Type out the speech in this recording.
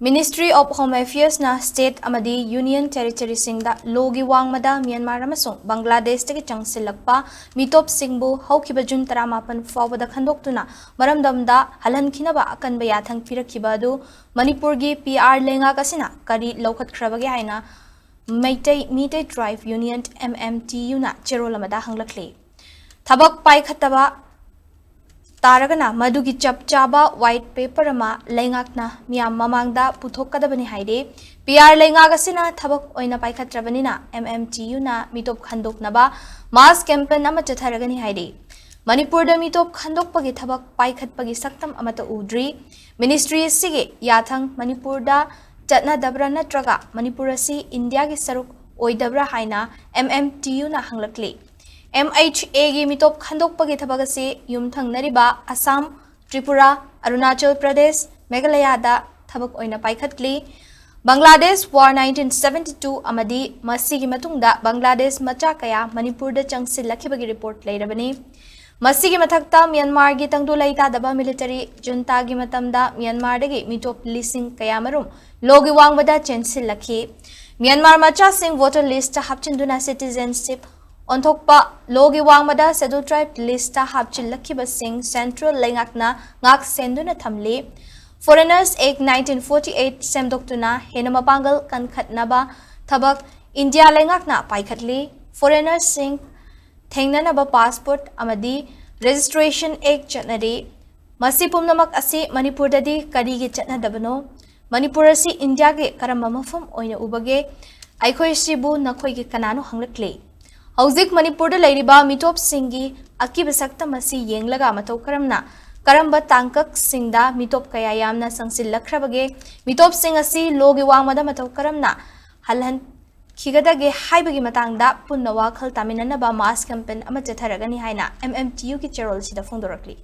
Ministry of Home Affairs na State amadi Union Territory singda logi wangmada Myanmar amasung Bangladesh tagi changsilakpa Meetop singbu haukiba June 18 fawbada khandoktuna maramdamda halhankhinaba akanba yathang pirakhiba adu Manipur gi PR lenga kasina kari laukhatkrabagi haina Meetop Drive Union Mmtu na cherolamada hanglakle thabak paikhataba Taragana Madugi Chap Chaba White Paper ama Lengakna Miam Mamangda Puthokadabani Hairi PR Lengagasina Tabak Oina Paikatrabanina MMTU na Meetop Khandoknaba Mass Campaign ama Chattharagani Hairi Manipur da Meetop Khandokpagi Tabak Paikhatpagi Saktam amata udri Ministry Sige Yathang Manipur da Chatna Dabra Natraga Manipur si India gi Saruk Oidabra Haina MMTU na hanglakli MHA gi Meetop Khandokpagi thabagasi yumthangnariba Assam, Tripura, Arunachal Pradesh, Meghalaya da thabak oina paikhatli Bangladesh War 1972 amadi masigi matungda Bangladesh macha kaya Manipur da changsillakhibagi report leirabani masigi mathakta Myanmar gi tangdu laita daba military junta gi matamda Myanmar dagi Meetop listing kaya marum logi wangmada chensilakhi Myanmar macha sing voter list hapchinduna citizenship Onthokpa logi wangmada scheduled tribe list hapchillakhiba sing central lengakna ngak senduna thamli Foreigners Act 1948 semdoktuna henama pangal Khandoknaba thabak India lengakna paikhatli Foreigners sing thengnanaba passport amadi registration act chatnari masi pumnamak asi Manipur dadi karigi chatnadabano Manipur asi India ge karamba mafam oina ubage aikhoi sibu nakhoi ge kanano hanglakle Hauzik Manipur da lairiba Meetop singi akiba saktamasi yenglaga matau karamna karamba tangkak singda Meetop kaya yamna sangsillakrabage Meetop singasi logi wangmada matau karamna halhan khigadage haibagi matangda punna wakhal taminanaba mass campaign ama Chattharagani haina MMTU ki cherol sida phongdorakli